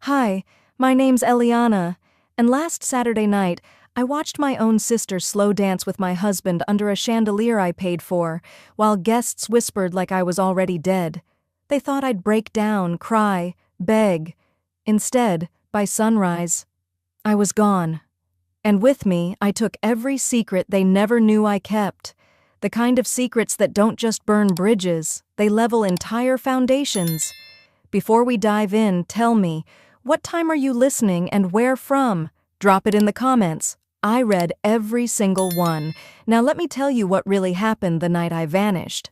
Hi, my name's Eliana, and last Saturday night, I watched my own sister slow dance with my husband under a chandelier I paid for, while guests whispered like I was already dead. They thought I'd break down, cry, beg. Instead, by sunrise, I was gone. And with me, I took every secret they never knew I kept. The kind of secrets that don't just burn bridges, they level entire foundations. Before we dive in, tell me, what time are you listening and where from? Drop it in the comments. I read every single one. Now let me tell you what really happened the night I vanished.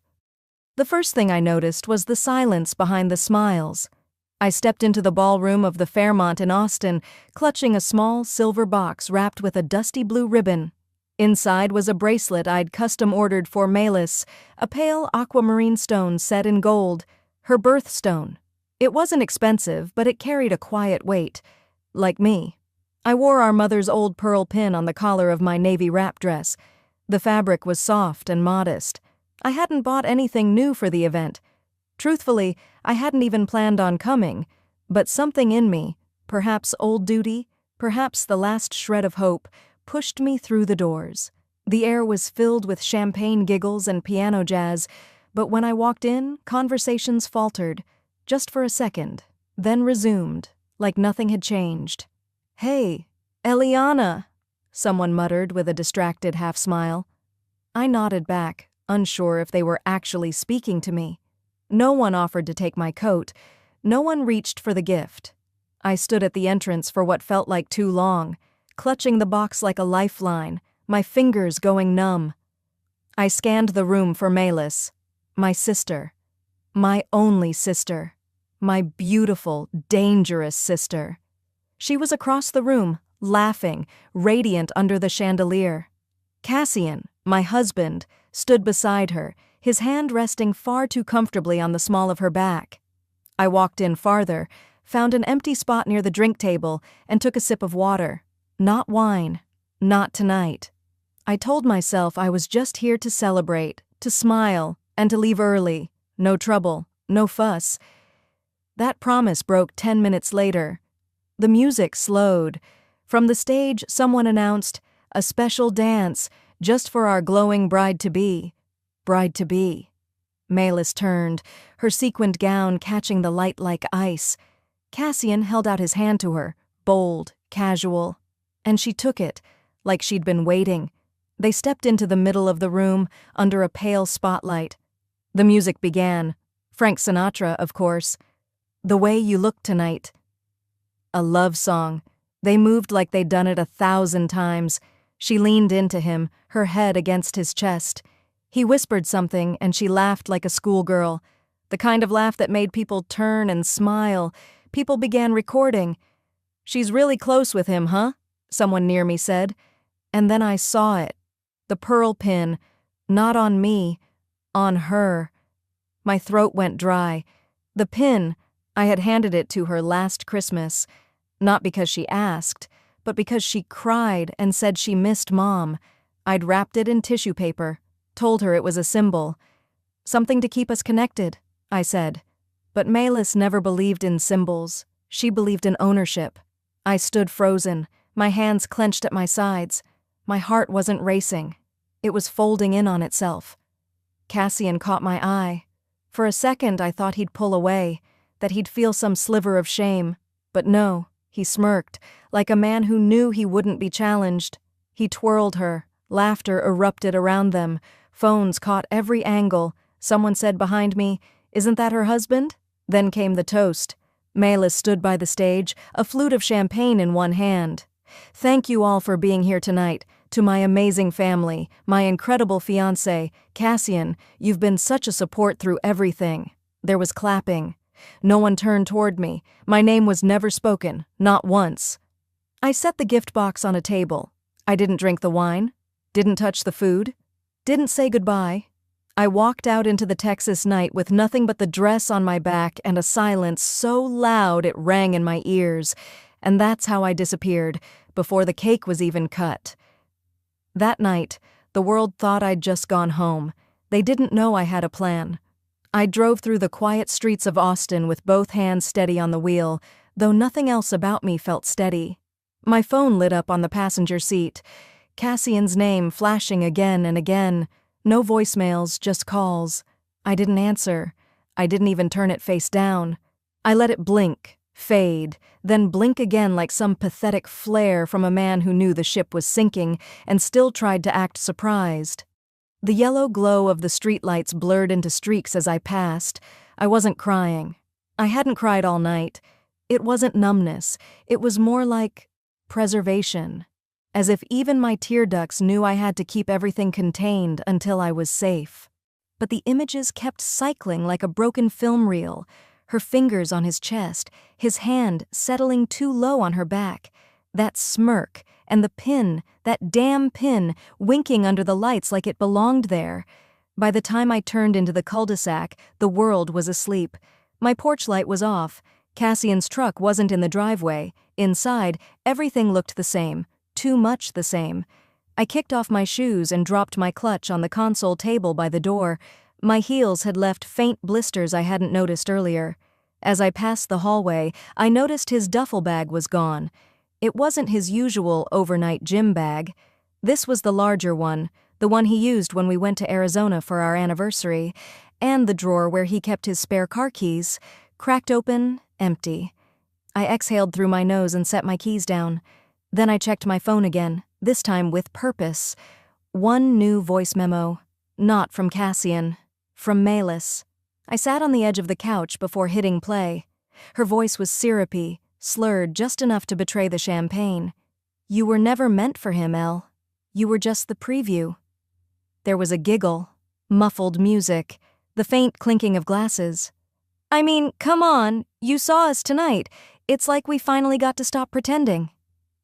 The first thing I noticed was the silence behind the smiles. I stepped into the ballroom of the Fairmont in Austin, clutching a small silver box wrapped with a dusty blue ribbon. Inside was a bracelet I'd custom-ordered for Melis, a pale aquamarine stone set in gold, her birthstone. It wasn't expensive, but it carried a quiet weight. Like me. I wore our mother's old pearl pin on the collar of my navy wrap dress. The fabric was soft and modest. I hadn't bought anything new for the event. Truthfully, I hadn't even planned on coming, but something in me, perhaps old duty, perhaps the last shred of hope, pushed me through the doors. The air was filled with champagne giggles and piano jazz, but when I walked in, conversations faltered, just for a second, then resumed, like nothing had changed. "Hey, Eliana," someone muttered with a distracted half-smile. I nodded back, unsure if they were actually speaking to me. No one offered to take my coat. No one reached for the gift. I stood at the entrance for what felt like too long, clutching the box like a lifeline, my fingers going numb. I scanned the room for Melis, my sister, my only sister, my beautiful, dangerous sister. She was across the room, laughing, radiant under the chandelier. Cassian, my husband, stood beside her, his hand resting far too comfortably on the small of her back. I walked in farther, found an empty spot near the drink table, and took a sip of water. Not wine. Not tonight. I told myself I was just here to celebrate, to smile, and to leave early. No trouble, no fuss. That promise broke 10 minutes later. The music slowed. From the stage, someone announced, "A special dance, just for our glowing bride-to-be." Bride-to-be. Melis turned, her sequined gown catching the light like ice. Cassian held out his hand to her, bold, casual. And she took it, like she'd been waiting. They stepped into the middle of the room, under a pale spotlight. The music began. Frank Sinatra, of course. "The Way You Look Tonight." A love song. They moved like they'd done it 1,000 times. She leaned into him, her head against his chest. He whispered something, and she laughed like a schoolgirl. The kind of laugh that made people turn and smile. People began recording. "She's really close with him, huh?" someone near me said. And then I saw it. The pearl pin. Not on me. On her. My throat went dry. The pin. I had handed it to her last Christmas. Not because she asked, but because she cried and said she missed Mom. I'd wrapped it in tissue paper, told her it was a symbol. "Something to keep us connected," I said. But Melis never believed in symbols. She believed in ownership. I stood frozen, my hands clenched at my sides. My heart wasn't racing. It was folding in on itself. Cassian caught my eye. For a second I thought he'd pull away, that he'd feel some sliver of shame. But no, he smirked, like a man who knew he wouldn't be challenged. He twirled her. Laughter erupted around them. Phones caught every angle. Someone said behind me, "Isn't that her husband?" Then came the toast. Melis stood by the stage, a flute of champagne in one hand. "Thank you all for being here tonight. To my amazing family, my incredible fiancé, Cassian, you've been such a support through everything." There was clapping. No one turned toward me. My name was never spoken, not once. I set the gift box on a table. I didn't drink the wine, didn't touch the food, didn't say goodbye. I walked out into the Texas night with nothing but the dress on my back and a silence so loud it rang in my ears. And that's how I disappeared, before the cake was even cut. That night, the world thought I'd just gone home. They didn't know I had a plan. I drove through the quiet streets of Austin with both hands steady on the wheel, though nothing else about me felt steady. My phone lit up on the passenger seat. Cassian's name flashing again and again. No voicemails, just calls. I didn't answer. I didn't even turn it face down. I let it blink, fade, then blink again like some pathetic flare from a man who knew the ship was sinking and still tried to act surprised. The yellow glow of the streetlights blurred into streaks as I passed. I wasn't crying. I hadn't cried all night. It wasn't numbness. It was more like preservation. As if even my tear ducts knew I had to keep everything contained until I was safe. But the images kept cycling like a broken film reel, her fingers on his chest, his hand settling too low on her back, that smirk, and the pin, that damn pin, winking under the lights like it belonged there. By the time I turned into the cul-de-sac, the world was asleep. My porch light was off. Cassian's truck wasn't in the driveway. Inside, everything looked the same, too much the same. I kicked off my shoes and dropped my clutch on the console table by the door. My heels had left faint blisters I hadn't noticed earlier. As I passed the hallway, I noticed his duffel bag was gone. It wasn't his usual overnight gym bag. This was the larger one, the one he used when we went to Arizona for our anniversary, and the drawer where he kept his spare car keys, cracked open, empty. I exhaled through my nose and set my keys down. Then I checked my phone again, this time with purpose. One new voice memo. Not from Cassian. From Melis. I sat on the edge of the couch before hitting play. Her voice was syrupy, slurred just enough to betray the champagne. You were never meant for him, Elle. You were just the preview. There was a giggle, muffled music, the faint clinking of glasses. I mean, come on, you saw us tonight. It's like we finally got to stop pretending.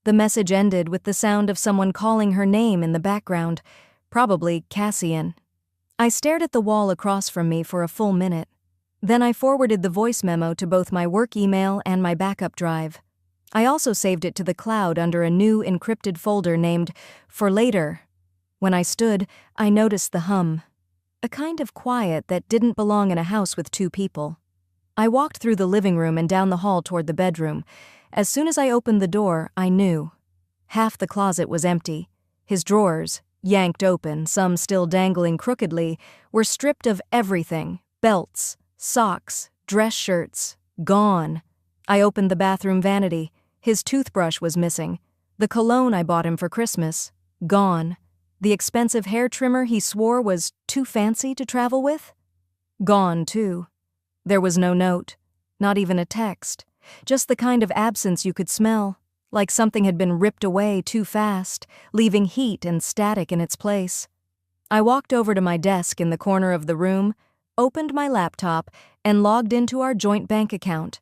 The message ended with the sound of someone calling her name in the background, probably Cassian. I stared at the wall across from me for a full minute. Then I forwarded the voice memo to both my work email and my backup drive. I also saved it to the cloud under a new encrypted folder named For Later. When I stood, I noticed the hum. A kind of quiet that didn't belong in a house with two people. I walked through the living room and down the hall toward the bedroom. As soon as I opened the door, I knew. Half the closet was empty. His drawers, yanked open, some still dangling crookedly, were stripped of everything: belts, socks, dress shirts, gone. I opened the bathroom vanity. His toothbrush was missing. The cologne I bought him for Christmas, gone. The expensive hair trimmer he swore was too fancy to travel with, gone too. There was no note, not even a text, just the kind of absence you could smell, like something had been ripped away too fast, leaving heat and static in its place. I walked over to my desk in the corner of the room, opened my laptop, and logged into our joint bank account.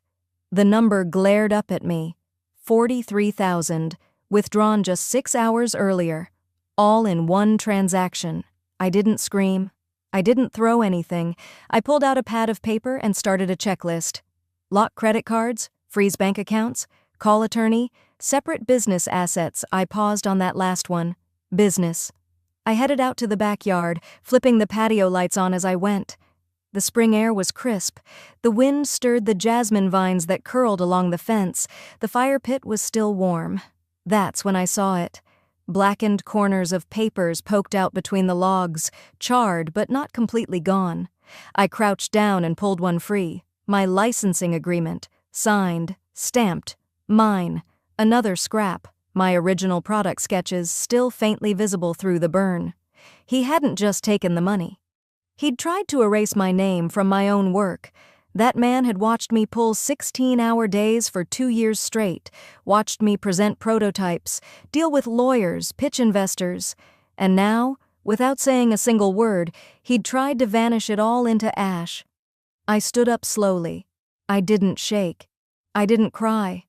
The number glared up at me. 43,000, withdrawn just 6 hours earlier, all in one transaction. I didn't scream. I didn't throw anything. I pulled out a pad of paper and started a checklist. Lock credit cards, freeze bank accounts, call attorney, separate business assets. I paused on that last one. Business. I headed out to the backyard, flipping the patio lights on as I went. The spring air was crisp. The wind stirred the jasmine vines that curled along the fence. The fire pit was still warm. That's when I saw it. Blackened corners of papers poked out between the logs, charred but not completely gone. I crouched down and pulled one free. My licensing agreement. Signed. Stamped. Mine. Another scrap. My original product sketches still faintly visible through the burn. He hadn't just taken the money. He'd tried to erase my name from my own work. That man had watched me pull 16-hour days for 2 years straight, watched me present prototypes, deal with lawyers, pitch investors, and now, without saying a single word, he'd tried to vanish it all into ash. I stood up slowly. I didn't shake. I didn't cry.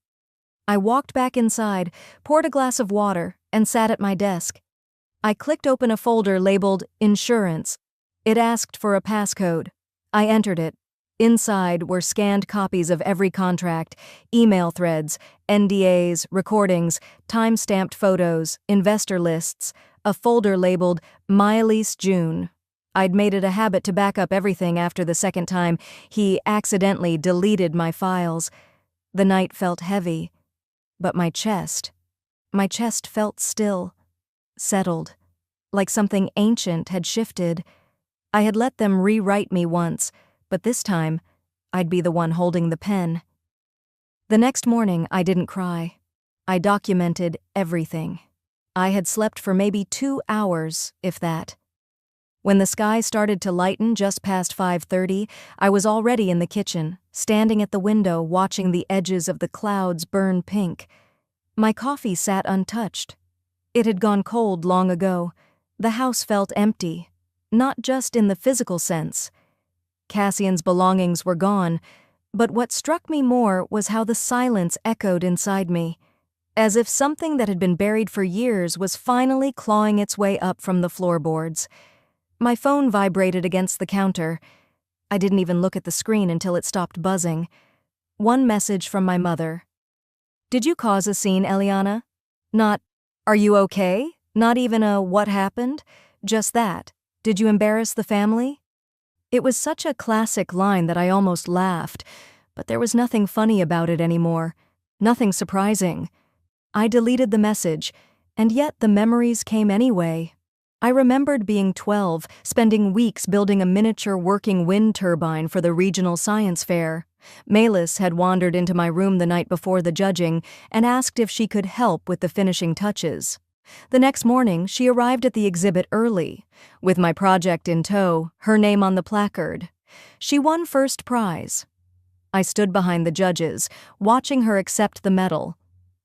I walked back inside, poured a glass of water, and sat at my desk. I clicked open a folder labeled Insurance. It asked for a passcode. I entered it. Inside were scanned copies of every contract, email threads, NDAs, recordings, time-stamped photos, investor lists, a folder labeled Myelise June. I'd made it a habit to back up everything after the second time he accidentally deleted my files. The night felt heavy, but my chest felt still, settled, like something ancient had shifted. I had let them rewrite me once, but this time, I'd be the one holding the pen. The next morning, I didn't cry. I documented everything. I had slept for maybe 2 hours, if that. When the sky started to lighten just past 5:30, I was already in the kitchen, standing at the window watching the edges of the clouds burn pink. My coffee sat untouched. It had gone cold long ago. The house felt empty, not just in the physical sense. Cassian's belongings were gone, but what struck me more was how the silence echoed inside me, as if something that had been buried for years was finally clawing its way up from the floorboards. My phone vibrated against the counter. I didn't even look at the screen until it stopped buzzing. One message from my mother. "Did you cause a scene, Eliana?" Not, "Are you okay?" Not even a "what happened?" Just that. "Did you embarrass the family?" It was such a classic line that I almost laughed, but there was nothing funny about it anymore. Nothing surprising. I deleted the message, and yet the memories came anyway. I remembered being 12, spending weeks building a miniature working wind turbine for the regional science fair. Melis had wandered into my room the night before the judging and asked if she could help with the finishing touches. The next morning, she arrived at the exhibit early, with my project in tow, her name on the placard. She won first prize. I stood behind the judges, watching her accept the medal.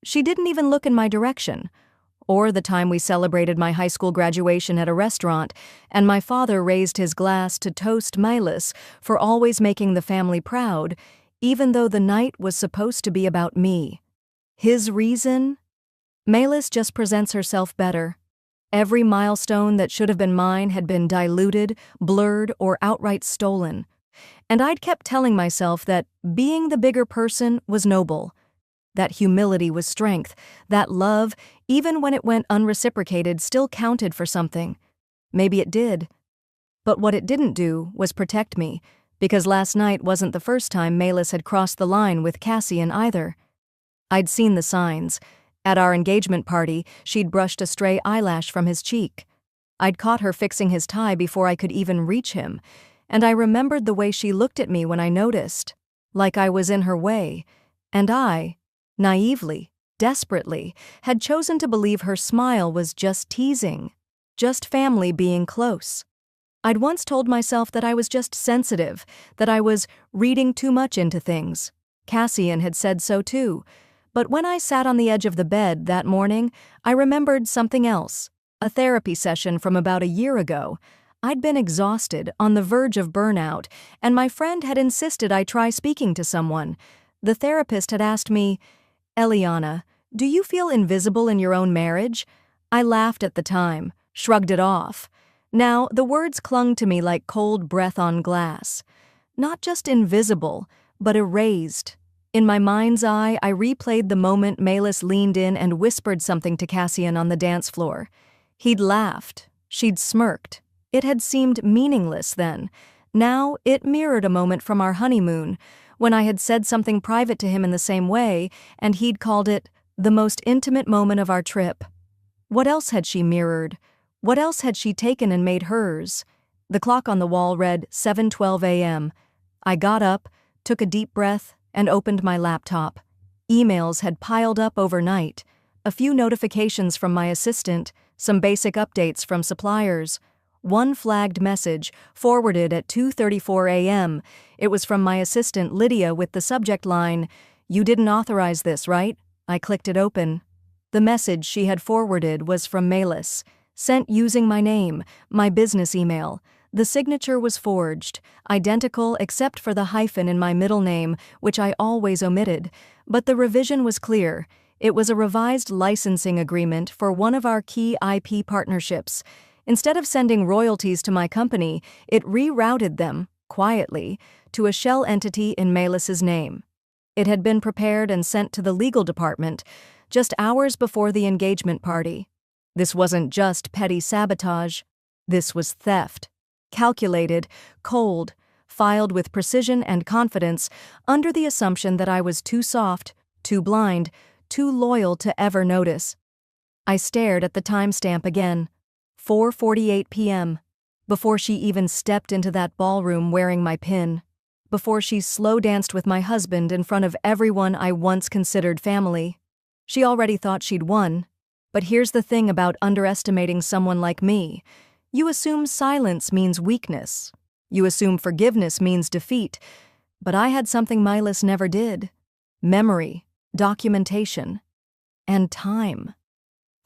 She didn't even look in my direction. Or the time we celebrated my high school graduation at a restaurant, and my father raised his glass to toast Melis for always making the family proud, even though the night was supposed to be about me. His reason? Melis just presents herself better. Every milestone that should have been mine had been diluted, blurred, or outright stolen. And I'd kept telling myself that being the bigger person was noble. That humility was strength, that love, even when it went unreciprocated, still counted for something. Maybe it did. But what it didn't do was protect me, because last night wasn't the first time Melis had crossed the line with Cassian either. I'd seen the signs. At our engagement party, she'd brushed a stray eyelash from his cheek. I'd caught her fixing his tie before I could even reach him, and I remembered the way she looked at me when I noticed, like I was in her way, and I, naively, desperately, had chosen to believe her smile was just teasing, just family being close. I'd once told myself that I was just sensitive, that I was reading too much into things. Cassian had said so too. But when I sat on the edge of the bed that morning, I remembered something else, a therapy session from about a year ago. I'd been exhausted, on the verge of burnout, and my friend had insisted I try speaking to someone. The therapist had asked me, "Eliana, do you feel invisible in your own marriage?" I laughed at the time, shrugged it off. Now, the words clung to me like cold breath on glass. Not just invisible, but erased. In my mind's eye, I replayed the moment Melis leaned in and whispered something to Cassian on the dance floor. He'd laughed. She'd smirked. It had seemed meaningless then. Now, it mirrored a moment from our honeymoon, when I had said something private to him in the same way, and he'd called it the most intimate moment of our trip. What else had she mirrored? What else had she taken and made hers? The clock on the wall read 7:12 a.m. I got up, took a deep breath, and opened my laptop. Emails had piled up overnight. A few notifications from my assistant, some basic updates from suppliers. One flagged message, forwarded at 2:34 a.m. It was from my assistant Lydia with the subject line, "You didn't authorize this, right?" I clicked it open. The message she had forwarded was from Melis, sent using my name, my business email. The signature was forged, identical except for the hyphen in my middle name, which I always omitted. But the revision was clear. It was a revised licensing agreement for one of our key IP partnerships. Instead of sending royalties to my company, it rerouted them, quietly, to a shell entity in Melis's name. It had been prepared and sent to the legal department just hours before the engagement party. This wasn't just petty sabotage. This was theft. Calculated, cold, filed with precision and confidence, under the assumption that I was too soft, too blind, too loyal to ever notice. I stared at the timestamp again. 4:48 p.m. Before she even stepped into that ballroom wearing my pin. Before she slow danced with my husband in front of everyone I once considered family. She already thought she'd won. But here's the thing about underestimating someone like me. You assume silence means weakness. You assume forgiveness means defeat. But I had something Milas never did. Memory, documentation, and time.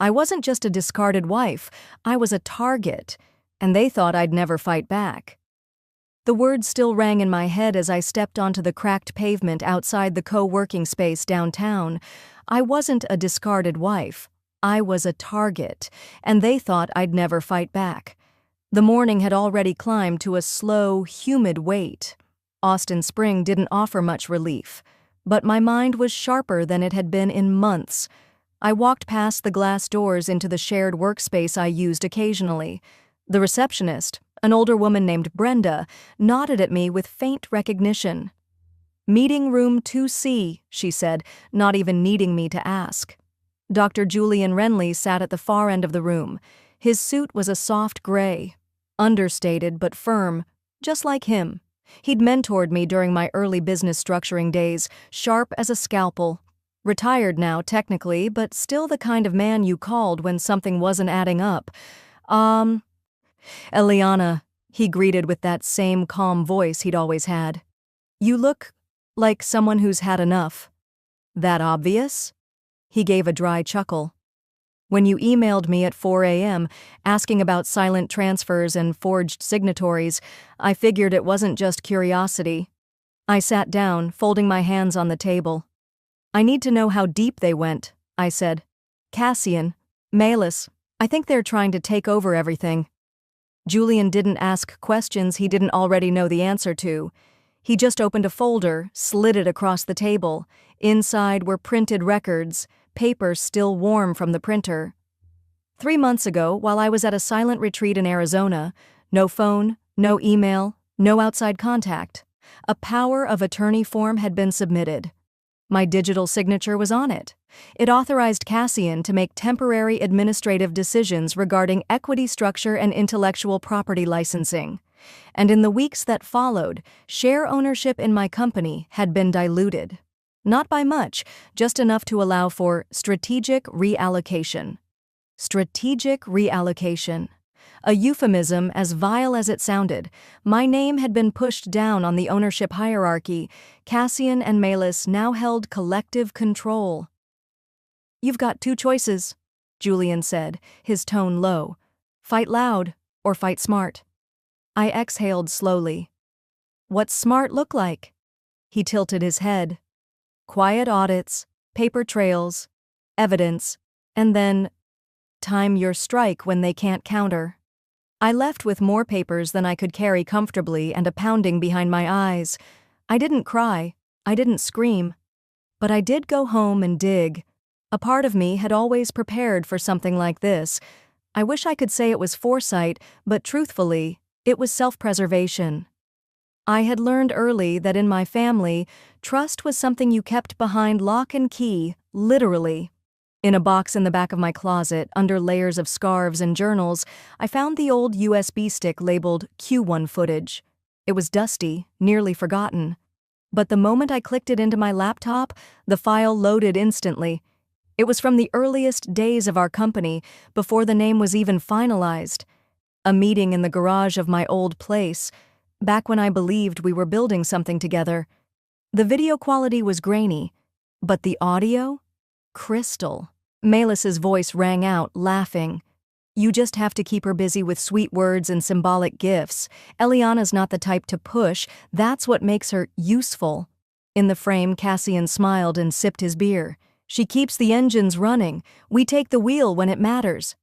I wasn't just a discarded wife, I was a target, and they thought I'd never fight back. The words still rang in my head as I stepped onto the cracked pavement outside the co-working space downtown. I wasn't a discarded wife. I was a target, and they thought I'd never fight back. The morning had already climbed to a slow, humid wait. Austin Spring didn't offer much relief, but my mind was sharper than it had been in months. I walked past the glass doors into the shared workspace I used occasionally. The receptionist, an older woman named Brenda, nodded at me with faint recognition. "Meeting room 2C, she said, not even needing me to ask. Dr. Julian Renly sat at the far end of the room. His suit was a soft gray, understated but firm, just like him. He'd mentored me during my early business structuring days, sharp as a scalpel. Retired now, technically, but still the kind of man you called when something wasn't adding up. Eliana, he greeted with that same calm voice he'd always had. You look like someone who's had enough. That obvious? He gave a dry chuckle. When you emailed me at 4 a.m. asking about silent transfers and forged signatories, I figured it wasn't just curiosity. I sat down, folding my hands on the table. I need to know how deep they went, I said. Cassian, Malus, I think they're trying to take over everything. Julian didn't ask questions he didn't already know the answer to. He just opened a folder, slid it across the table. Inside were printed records, paper still warm from the printer. 3 months ago, while I was at a silent retreat in Arizona, no phone, no email, no outside contact, a power of attorney form had been submitted. My digital signature was on it. It authorized Cassian to make temporary administrative decisions regarding equity structure and intellectual property licensing. And in the weeks that followed, share ownership in my company had been diluted. Not by much, just enough to allow for strategic reallocation. Strategic reallocation. A euphemism as vile as it sounded. My name had been pushed down on the ownership hierarchy. Cassian and Malus now held collective control. You've got 2 choices, Julian said, his tone low. Fight loud or fight smart. I exhaled slowly. What's smart look like? He tilted his head. Quiet audits, paper trails, evidence, and then time your strike when they can't counter. I left with more papers than I could carry comfortably and a pounding behind my eyes. I didn't cry, I didn't scream. But I did go home and dig. A part of me had always prepared for something like this. I wish I could say it was foresight, but truthfully, it was self-preservation. I had learned early that in my family, trust was something you kept behind lock and key, literally. In a box in the back of my closet, under layers of scarves and journals, I found the old USB stick labeled Q1 footage. It was dusty, nearly forgotten. But the moment I clicked it into my laptop, the file loaded instantly. It was from the earliest days of our company, before the name was even finalized. A meeting in the garage of my old place, back when I believed we were building something together. The video quality was grainy, but the audio? Crystal. Malus's voice rang out, laughing. You just have to keep her busy with sweet words and symbolic gifts. Eliana's not the type to push, that's what makes her useful. In the frame, Cassian smiled and sipped his beer. She keeps the engines running. We take the wheel when it matters.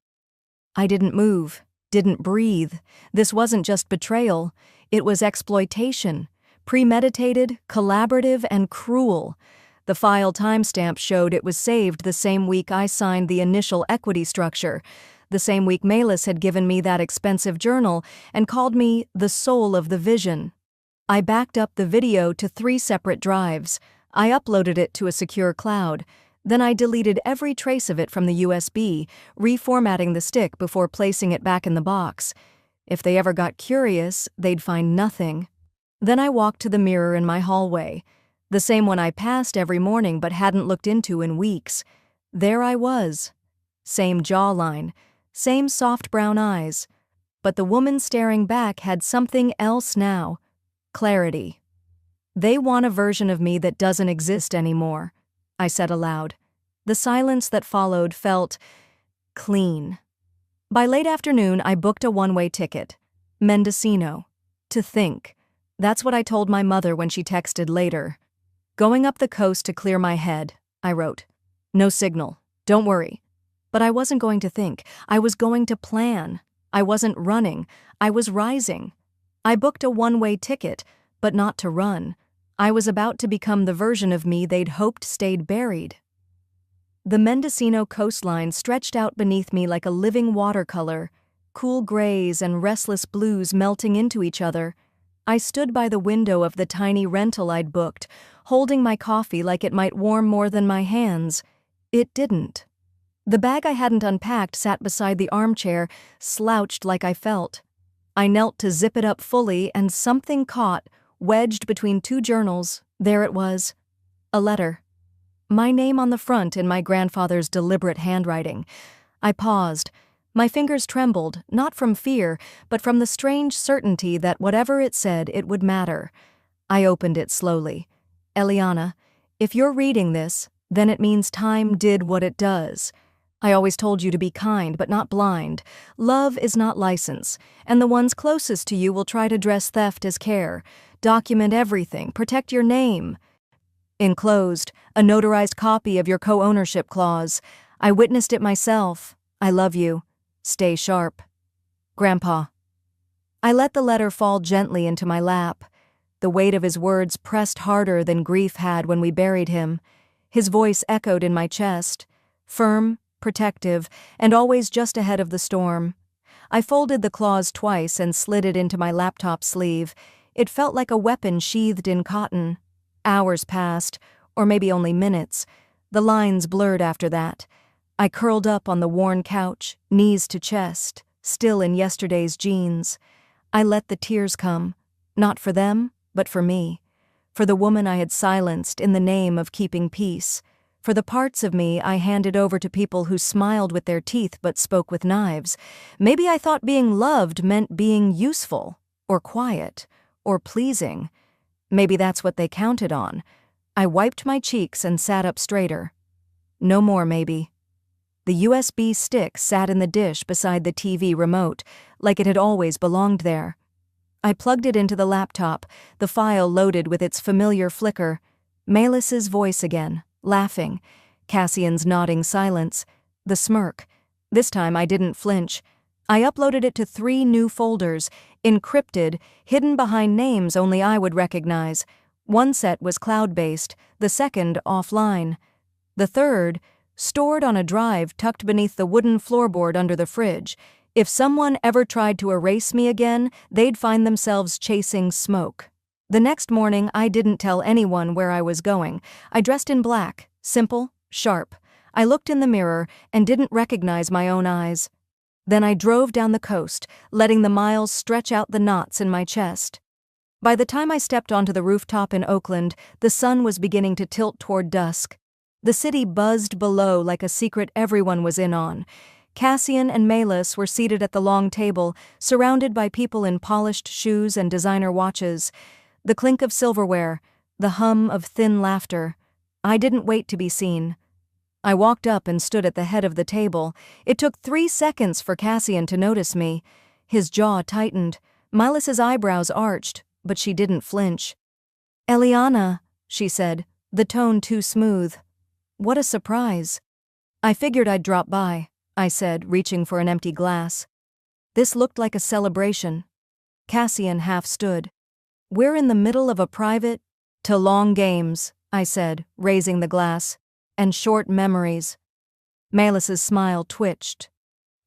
I didn't move, didn't breathe. This wasn't just betrayal. It was exploitation. Premeditated, collaborative, and cruel. The file timestamp showed it was saved the same week I signed the initial equity structure, the same week Malus had given me that expensive journal and called me the soul of the vision. I backed up the video to 3 separate drives. I uploaded it to a secure cloud. Then I deleted every trace of it from the USB, reformatting the stick before placing it back in the box. If they ever got curious, they'd find nothing. Then I walked to the mirror in my hallway, the same one I passed every morning but hadn't looked into in weeks. There I was. Same jawline, same soft brown eyes. But the woman staring back had something else now. Clarity. "They want a version of me that doesn't exist anymore," I said aloud. The silence that followed felt clean. By late afternoon, I booked a one-way ticket. Mendocino. To think. That's what I told my mother when she texted later. "Going up the coast to clear my head," I wrote. "No signal. Don't worry." But I wasn't going to think. I was going to plan. I wasn't running. I was rising. I booked a one-way ticket, but not to run. I was about to become the version of me they'd hoped stayed buried. The Mendocino coastline stretched out beneath me like a living watercolor, cool grays and restless blues melting into each other. I stood by the window of the tiny rental I'd booked, holding my coffee like it might warm more than my hands. It didn't. The bag I hadn't unpacked sat beside the armchair, slouched like I felt. I knelt to zip it up fully, and something caught, wedged between 2 journals. There it was. A letter. My name on the front in my grandfather's deliberate handwriting. I paused. My fingers trembled, not from fear, but from the strange certainty that whatever it said, it would matter. I opened it slowly. "Eliana, if you're reading this, then it means time did what it does. I always told you to be kind, but not blind. Love is not license, and the ones closest to you will try to dress theft as care. Document everything, protect your name." Enclosed, a notarized copy of your co-ownership clause. I witnessed it myself. I love you. Stay sharp. Grandpa. I let the letter fall gently into my lap. The weight of his words pressed harder than grief had when we buried him. His voice echoed in my chest, firm, protective, and always just ahead of the storm. I folded the clause twice and slid it into my laptop sleeve. It felt like a weapon sheathed in cotton. Hours passed, or maybe only minutes. The lines blurred after that. I curled up on the worn couch, knees to chest, still in yesterday's jeans. I let the tears come, not for them, but for me. For the woman I had silenced in the name of keeping peace. For the parts of me I handed over to people who smiled with their teeth but spoke with knives. Maybe I thought being loved meant being useful, or quiet, or pleasing. Maybe that's what they counted on. I wiped my cheeks and sat up straighter. No more, maybe. The USB stick sat in the dish beside the TV remote, like it had always belonged there. I plugged it into the laptop, the file loaded with its familiar flicker. Melis's voice again. Laughing, Cassian's nodding silence, the smirk. This time I didn't flinch. I uploaded it to 3 new folders, encrypted, hidden behind names only I would recognize. One set was cloud-based, the second offline. The third, stored on a drive tucked beneath the wooden floorboard under the fridge. If someone ever tried to erase me again, they'd find themselves chasing smoke. The next morning, I didn't tell anyone where I was going. I dressed in black, simple, sharp. I looked in the mirror and didn't recognize my own eyes. Then I drove down the coast, letting the miles stretch out the knots in my chest. By the time I stepped onto the rooftop in Oakland, the sun was beginning to tilt toward dusk. The city buzzed below like a secret everyone was in on. Cassian and Melis were seated at the long table, surrounded by people in polished shoes and designer watches. The clink of silverware, the hum of thin laughter. I didn't wait to be seen. I walked up and stood at the head of the table. It took 3 seconds for Cassian to notice me. His jaw tightened. Melis's eyebrows arched, but she didn't flinch. "Eliana," she said, the tone too smooth. "What a surprise." "I figured I'd drop by," I said, reaching for an empty glass. This looked like a celebration. Cassian half stood. "We're in the middle of a private—" "To long games," I said, raising the glass, "and short memories." Melis's smile twitched.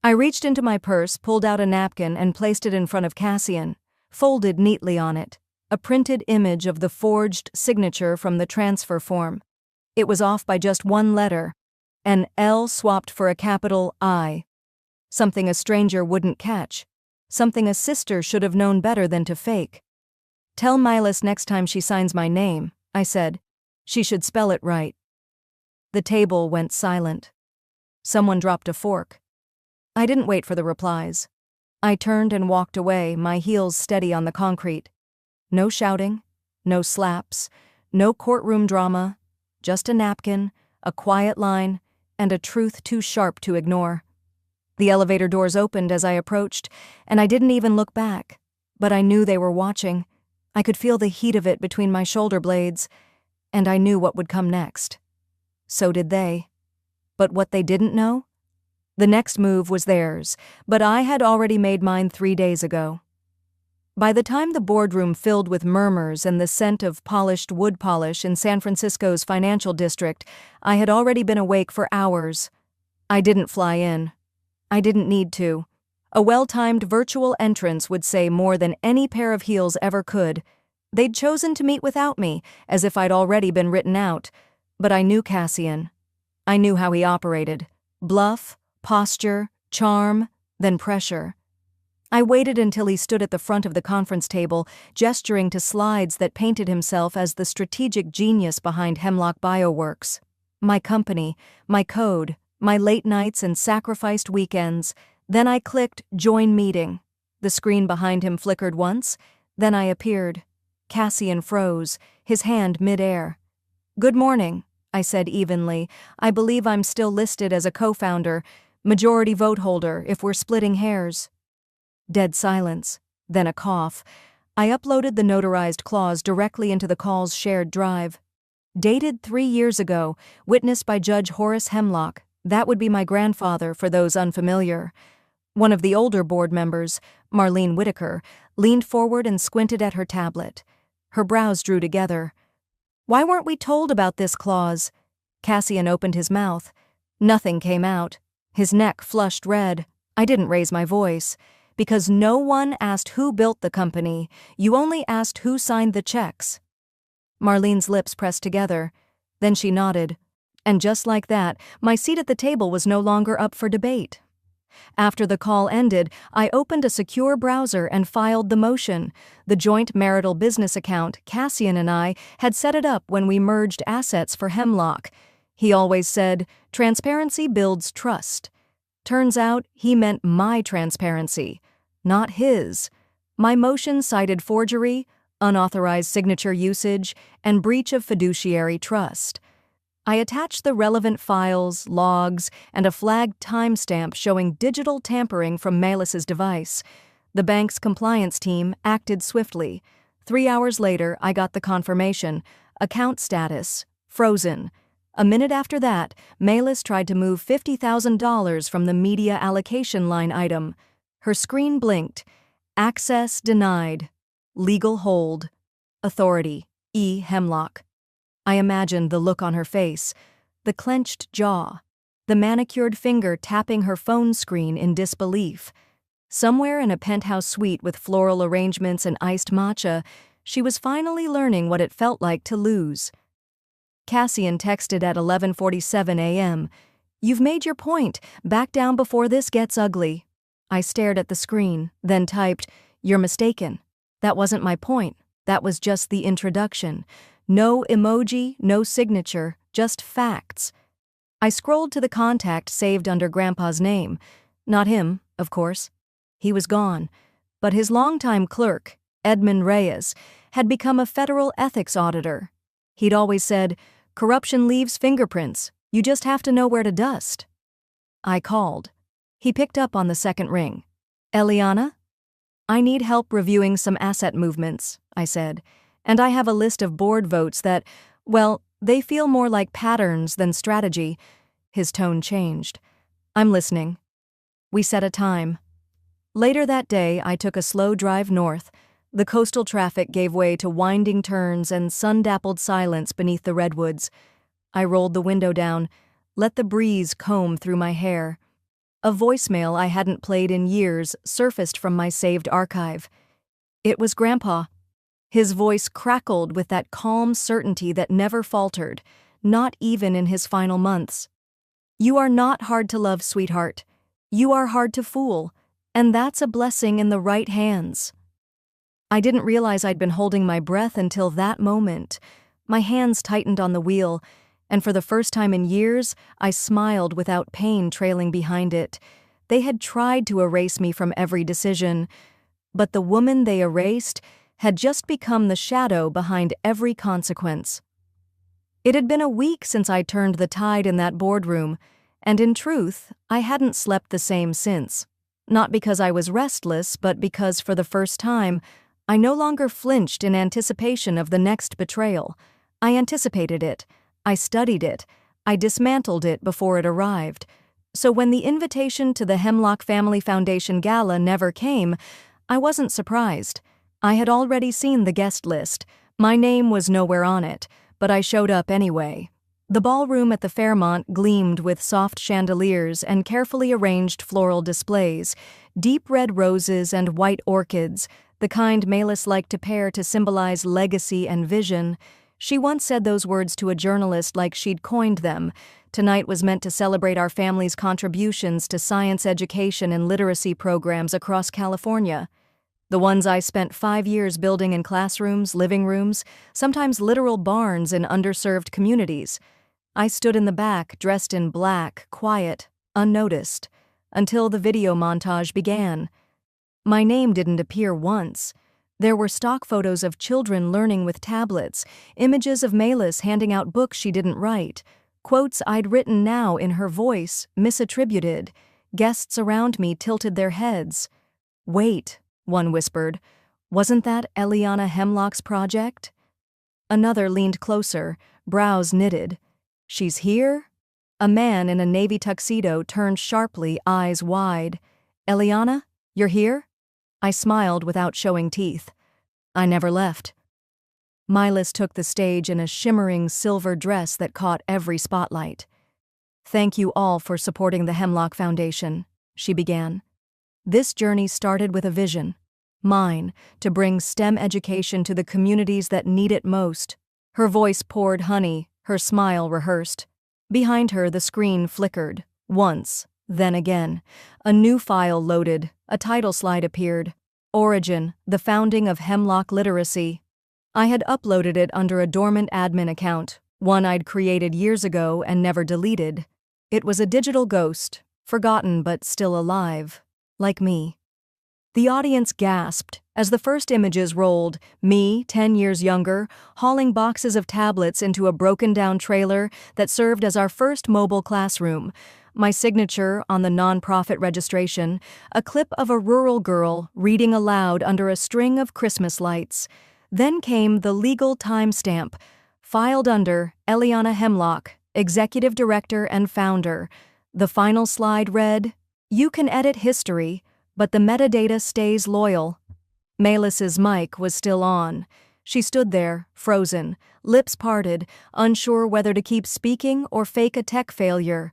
I reached into my purse, pulled out a napkin, and placed it in front of Cassian, folded neatly on it. a printed image of the forged signature from the transfer form. It was off by just one letter, an L swapped for a capital I. Something a stranger wouldn't catch. Something a sister should have known better than to fake. "Tell Milas next time she signs my name," I said. "She should spell it right." The table went silent. Someone dropped a fork. I didn't wait for the replies. I turned and walked away, my heels steady on the concrete. No shouting, no slaps, no courtroom drama, just a napkin, a quiet line, and a truth too sharp to ignore. The elevator doors opened as I approached, and I didn't even look back. But I knew they were watching. I could feel the heat of it between my shoulder blades, and I knew what would come next. So did they. But what they didn't know? The next move was theirs, but I had already made mine 3 days ago. By the time the boardroom filled with murmurs and the scent of polished wood polish in San Francisco's financial district, I had already been awake for hours. I didn't fly in. I didn't need to. A well-timed virtual entrance would say more than any pair of heels ever could. They'd chosen to meet without me, as if I'd already been written out. But I knew Cassian. I knew how he operated. Bluff, posture, charm, then pressure. I waited until he stood at the front of the conference table, gesturing to slides that painted himself as the strategic genius behind Hemlock Bioworks. My company, my code, my late nights and sacrificed weekends. Then I clicked Join Meeting. The screen behind him flickered once, then I appeared. Cassian froze, his hand mid-air. "Good morning," I said evenly. "I believe I'm still listed as a co-founder, majority vote holder if we're splitting hairs." Dead silence, then a cough. I uploaded the notarized clause directly into the call's shared drive. Dated 3 years ago, witnessed by Judge Horace Hemlock. That would be my grandfather for those unfamiliar. One of the older board members, Marlene Whitaker, leaned forward and squinted at her tablet. Her brows drew together. "Why weren't we told about this clause?" Cassian opened his mouth. Nothing came out. His neck flushed red. I didn't raise my voice. "Because no one asked who built the company. You only asked who signed the checks." Marlene's lips pressed together. Then she nodded. And just like that, my seat at the table was no longer up for debate. After the call ended, I opened a secure browser and filed the motion. The joint marital business account, Cassian and I, had set it up when we merged assets for Hemlock. He always said, "Transparency builds trust." Turns out he meant my transparency, not his. My motion cited forgery, unauthorized signature usage, and breach of fiduciary trust. I attached the relevant files, logs, and a flagged timestamp showing digital tampering from Melis's device. The bank's compliance team acted swiftly. 3 hours later, I got the confirmation. Account status, frozen. A minute after that, Melis tried to move $50,000 from the media allocation line item. Her screen blinked. Access denied. Legal hold. Authority, E. Hemlock. I imagined the look on her face, the clenched jaw, the manicured finger tapping her phone screen in disbelief. Somewhere in a penthouse suite with floral arrangements and iced matcha, she was finally learning what it felt like to lose. Cassian texted at 11:47 a.m. "You've made your point. Back down before this gets ugly." I stared at the screen, then typed, "You're mistaken. That wasn't my point. That was just the introduction. No emoji, no signature, just facts." I scrolled to the contact saved under Grandpa's name. Not him, of course. He was gone. But his longtime clerk, Edmund Reyes, had become a federal ethics auditor. He'd always said, "Corruption leaves fingerprints. You just have to know where to dust." I called. He picked up on the second ring. "Eliana?" "I need help reviewing some asset movements," I said. "And I have a list of board votes that, well, they feel more like patterns than strategy." His tone changed. "I'm listening." We set a time. Later that day, I took a slow drive north. The coastal traffic gave way to winding turns and sun-dappled silence beneath the redwoods. I rolled the window down, let the breeze comb through my hair. A voicemail I hadn't played in years surfaced from my saved archive. It was Grandpa. His voice crackled with that calm certainty that never faltered, not even in his final months. "You are not hard to love, sweetheart. You are hard to fool, and that's a blessing in the right hands." I didn't realize I'd been holding my breath until that moment. My hands tightened on the wheel, and for the first time in years, I smiled without pain trailing behind it. They had tried to erase me from every decision, but the woman they erased had just become the shadow behind every consequence. It had been a week since I turned the tide in that boardroom, and in truth, I hadn't slept the same since. Not because I was restless, but because for the first time, I no longer flinched in anticipation of the next betrayal. I anticipated it. I studied it. I dismantled it before it arrived. So when the invitation to the Hemlock Family Foundation Gala never came, I wasn't surprised. I had already seen the guest list. My name was nowhere on it, but I showed up anyway. The ballroom at the Fairmont gleamed with soft chandeliers and carefully arranged floral displays, deep red roses and white orchids, the kind Malis liked to pair to symbolize legacy and vision. She once said those words to a journalist like she'd coined them. Tonight was meant to celebrate our family's contributions to science education and literacy programs across California. The ones I spent 5 years building in classrooms, living rooms, sometimes literal barns in underserved communities. I stood in the back, dressed in black, quiet, unnoticed, until the video montage began. My name didn't appear once. There were stock photos of children learning with tablets, images of Malis handing out books she didn't write, quotes I'd written now in her voice, misattributed. Guests around me tilted their heads. "Wait," one whispered. "Wasn't that Eliana Hemlock's project?" Another leaned closer, brows knitted. "She's here?" A man in a navy tuxedo turned sharply, eyes wide. "Eliana, you're here?" I smiled without showing teeth. "I never left." Milas took the stage in a shimmering silver dress that caught every spotlight. "Thank you all for supporting the Hemlock Foundation," she began. "This journey started with a vision. Mine, to bring STEM education to the communities that need it most." Her voice poured honey, her smile rehearsed. Behind her, the screen flickered. Once, then again. A new file loaded, a title slide appeared. Origin, the founding of Hemlock Literacy. I had uploaded it under a dormant admin account, one I'd created years ago and never deleted. It was a digital ghost, forgotten but still alive, like me. The audience gasped as the first images rolled, me, 10 years younger, hauling boxes of tablets into a broken-down trailer that served as our first mobile classroom, my signature on the nonprofit registration, a clip of a rural girl reading aloud under a string of Christmas lights. Then came the legal timestamp, filed under Eliana Hemlock, Executive Director and Founder. The final slide read, "You can edit history, but the metadata stays loyal." Malis's mic was still on. She stood there, frozen, lips parted, unsure whether to keep speaking or fake a tech failure.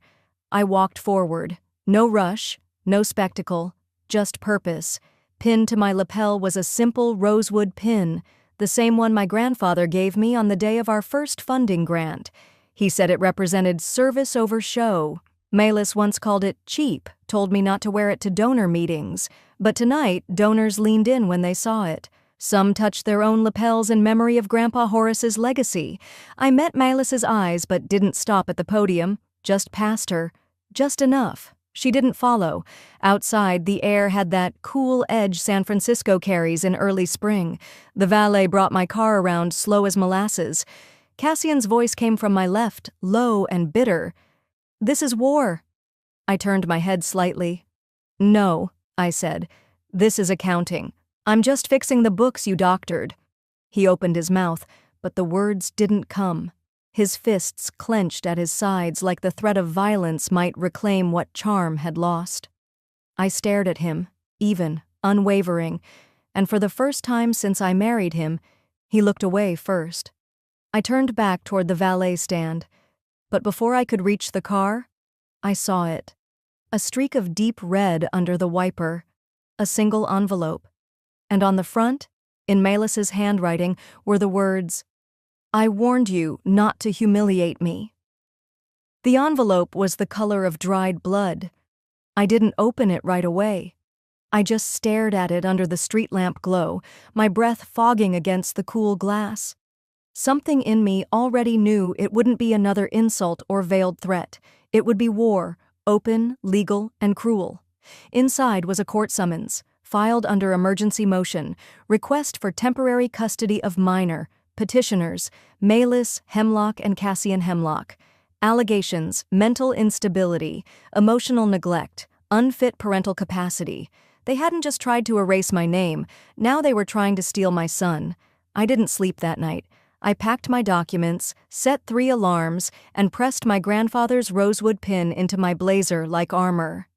I walked forward. No rush, no spectacle, just purpose. Pinned to my lapel was a simple rosewood pin, the same one my grandfather gave me on the day of our first funding grant. He said it represented service over show. Malis once called it cheap, told me not to wear it to donor meetings. But tonight, donors leaned in when they saw it. Some touched their own lapels in memory of Grandpa Horace's legacy. I met Malis's eyes but didn't stop at the podium, just past her. Just enough. She didn't follow. Outside, the air had that cool edge San Francisco carries in early spring. The valet brought my car around slow as molasses. Cassian's voice came from my left, low and bitter. "This is war." I turned my head slightly. "No," I said. "This is accounting. I'm just fixing the books you doctored." He opened his mouth, but the words didn't come. His fists clenched at his sides like the threat of violence might reclaim what charm had lost. I stared at him, even, unwavering, and for the first time since I married him, he looked away first. I turned back toward the valet stand, but before I could reach the car, I saw it. A streak of deep red under the wiper, a single envelope, and on the front, In Melis's handwriting were the words, "I warned you not to humiliate me." The envelope was the color of dried blood. I didn't open it right away. I just stared at it under the street lamp glow, my breath fogging against the cool glass. Something in me already knew it wouldn't be another insult or veiled threat. It would be war, open, legal, and cruel. Inside was a court summons, filed under emergency motion, request for temporary custody of minor, petitioners, Melis, Hemlock, and Cassian Hemlock. Allegations: mental instability, emotional neglect, unfit parental capacity. They hadn't just tried to erase my name, now they were trying to steal my son. I didn't sleep that night. I packed my documents, set 3 alarms, and pressed my grandfather's rosewood pin into my blazer like armor.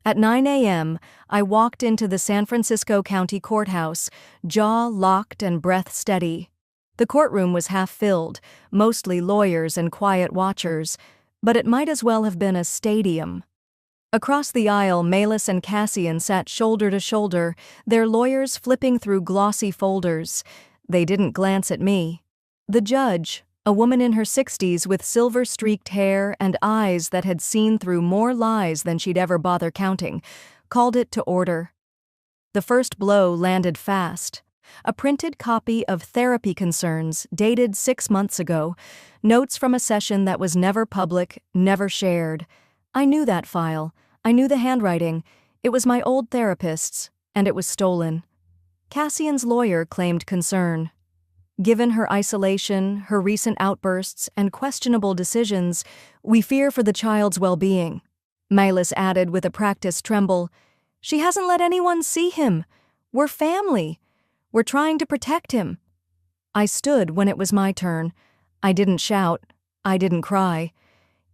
At 9 a.m., I walked into the San Francisco County Courthouse, jaw locked and breath steady. The courtroom was half filled, mostly lawyers and quiet watchers, but it might as well have been a stadium. Across the aisle, Melis and Cassian sat shoulder to shoulder, their lawyers flipping through glossy folders. They didn't glance at me. The judge, a woman in her 60s with silver-streaked hair and eyes that had seen through more lies than she'd ever bother counting, called it to order. The first blow landed fast. A printed copy of Therapy Concerns dated 6 months ago, notes from a session that was never public, never shared. I knew that file. I knew the handwriting. It was my old therapist's, and it was stolen. Cassian's lawyer claimed concern. Given her isolation, her recent outbursts, and questionable decisions, we fear for the child's well-being. Melis added with a practiced tremble, "She hasn't let anyone see him. We're family. We're trying to protect him." I stood when it was my turn. I didn't shout. I didn't cry.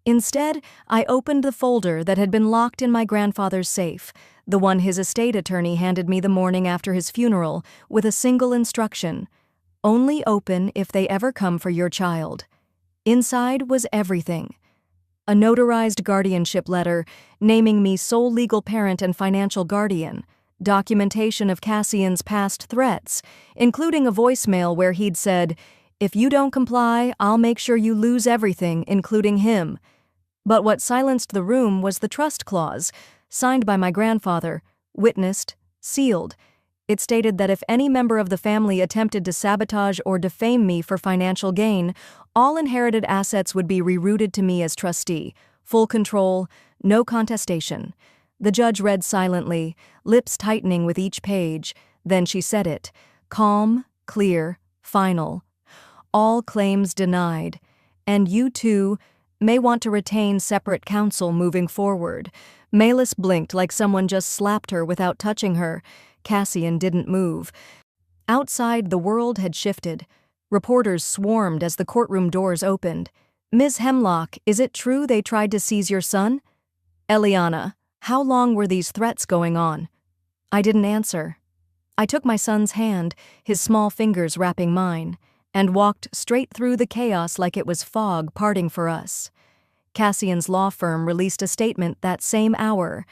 Instead, I opened the folder that had been locked in my grandfather's safe, the one his estate attorney handed me the morning after his funeral, with a single instruction: only open if they ever come for your child. Inside was everything. A notarized guardianship letter naming me sole legal parent and financial guardian, documentation of Cassian's past threats, including a voicemail where he'd said, "If you don't comply, I'll make sure you lose everything, including him." But what silenced the room was the trust clause, signed by my grandfather, witnessed, sealed. It stated that if any member of the family attempted to sabotage or defame me for financial gain, all inherited assets would be rerouted to me as trustee, full control, no contestation. The judge read silently, lips tightening with each page. Then she said it, calm, clear, final. All claims denied, and you too may want to retain separate counsel moving forward. Melis blinked like someone just slapped her without touching her. Cassian didn't move. Outside, the world had shifted. Reporters swarmed as the courtroom doors opened. "Ms. Hemlock, is it true they tried to seize your son?" "Eliana, how long were these threats going on?" I didn't answer. I took my son's hand, his small fingers wrapping mine, and walked straight through the chaos like it was fog parting for us. Cassian's law firm released a statement that same hour.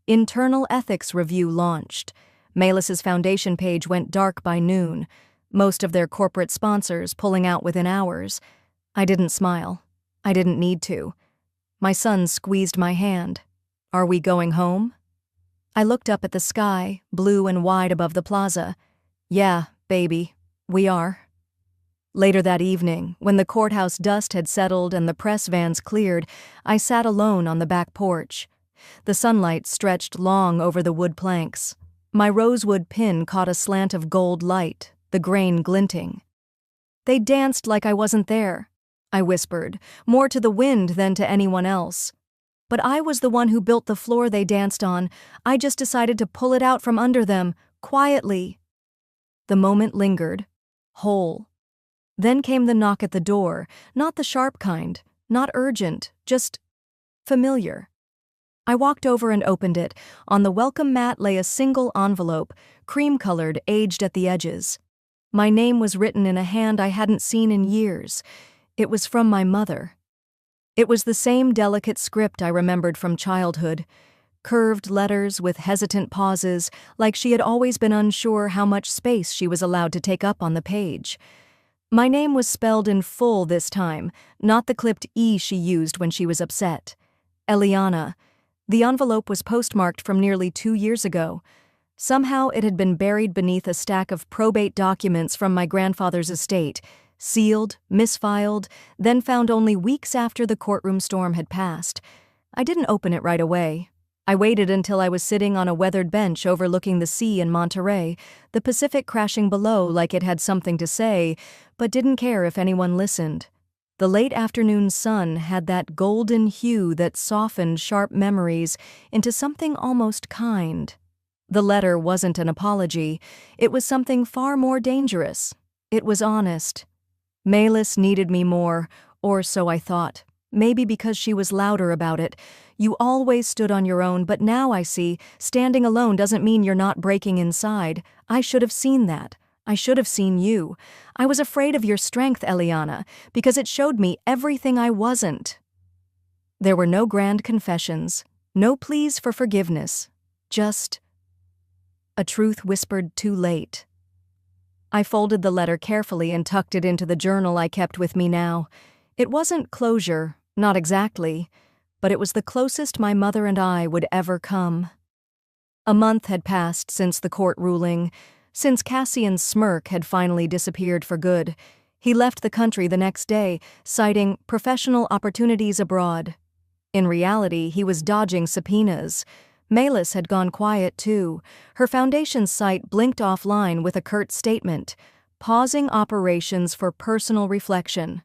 Internal ethics review launched. Melis's foundation page went dark by noon, most of their corporate sponsors pulling out within hours. I didn't smile. I didn't need to. My son squeezed my hand. "Are we going home?" I looked up at the sky, blue and wide above the plaza. "Yeah, baby, we are." Later that evening, when the courthouse dust had settled and the press vans cleared, I sat alone on the back porch. The sunlight stretched long over the wood planks. My rosewood pin caught a slant of gold light, the grain glinting. "They danced like I wasn't there," I whispered, more to the wind than to anyone else. "But I was the one who built the floor they danced on. I just decided to pull it out from under them, quietly." The moment lingered, whole. Then came the knock at the door, not the sharp kind, not urgent, just familiar. I walked over and opened it. On the welcome mat lay a single envelope, cream-colored, aged at the edges. My name was written in a hand I hadn't seen in years. It was from my mother. It was the same delicate script I remembered from childhood. curved letters with hesitant pauses, like she had always been unsure how much space she was allowed to take up on the page. My name was spelled in full this time, not the clipped E she used when she was upset. Eliana. The envelope was postmarked from nearly 2 years ago. Somehow it had been buried beneath a stack of probate documents from my grandfather's estate, sealed, misfiled, then found only weeks after the courtroom storm had passed. I didn't open it right away. I waited until I was sitting on a weathered bench overlooking the sea in Monterey, the Pacific crashing below like it had something to say, but didn't care if anyone listened. The late afternoon sun had that golden hue that softened sharp memories into something almost kind. The letter wasn't an apology. It was something far more dangerous. It was honest. Melis needed me more, or so I thought. Maybe because she was louder about it. You always stood on your own, but now I see, standing alone doesn't mean you're not breaking inside. I should have seen that. I should have seen you. I was afraid of your strength, Eliana, because it showed me everything I wasn't. There were no grand confessions, no pleas for forgiveness, just a truth whispered too late. I folded the letter carefully and tucked it into the journal I kept with me now. It wasn't closure, not exactly, but it was the closest my mother and I would ever come. A month had passed since the court ruling, since Cassian's smirk had finally disappeared for good. He left the country the next day, citing professional opportunities abroad. In reality, he was dodging subpoenas. Melis had gone quiet too. Her foundation's site blinked offline with a curt statement, pausing operations for personal reflection.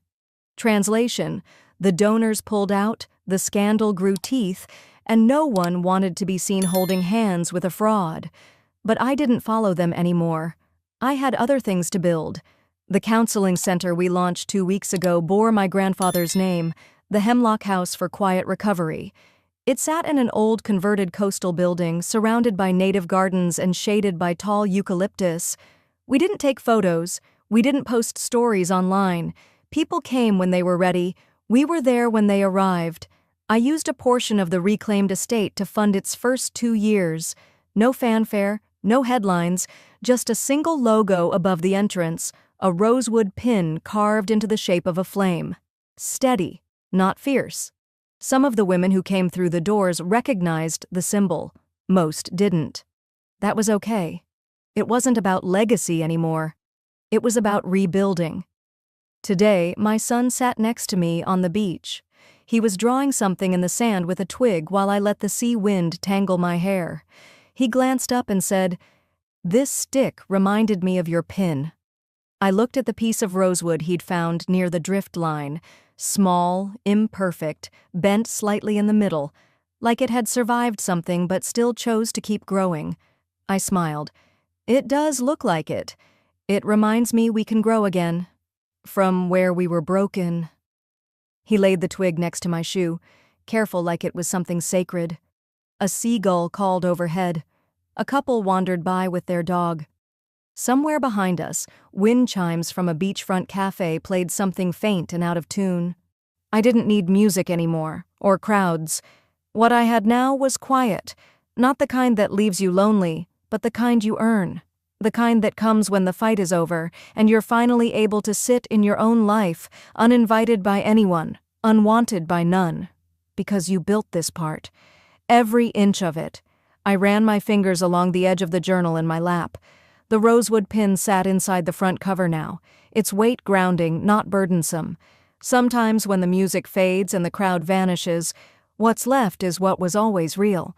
Translation: the donors pulled out, the scandal grew teeth, and no one wanted to be seen holding hands with a fraud. But I didn't follow them anymore. I had other things to build. The counseling center we launched 2 weeks ago bore my grandfather's name, the Hemlock House for Quiet Recovery. It sat in an old converted coastal building surrounded by native gardens and shaded by tall eucalyptus. We didn't take photos. We didn't post stories online. People came when they were ready. We were there when they arrived. I used a portion of the reclaimed estate to fund its first 2 years. No fanfare, no headlines, just a single logo above the entrance, a rosewood pin carved into the shape of a flame. Steady, not fierce. Some of the women who came through the doors recognized the symbol. Most didn't. That was okay. It wasn't about legacy anymore. It was about rebuilding. Today, my son sat next to me on the beach. He was drawing something in the sand with a twig while I let the sea wind tangle my hair. He glanced up and said, "This stick reminded me of your pin." I looked at the piece of rosewood he'd found near the drift line, small, imperfect, bent slightly in the middle, like it had survived something but still chose to keep growing. I smiled. "It does look like it. It reminds me we can grow again. From where we were broken." He laid the twig next to my shoe, careful like it was something sacred. A seagull called overhead. A couple wandered by with their dog. Somewhere behind us, wind chimes from a beachfront cafe played something faint and out of tune. I didn't need music anymore, or crowds. What I had now was quiet, not the kind that leaves you lonely, but the kind you earn. The kind that comes when the fight is over, and you're finally able to sit in your own life, uninvited by anyone, unwanted by none. Because you built this part. Every inch of it. I ran my fingers along the edge of the journal in my lap. The rosewood pin sat inside the front cover now, its weight grounding, not burdensome. Sometimes when the music fades and the crowd vanishes, what's left is what was always real.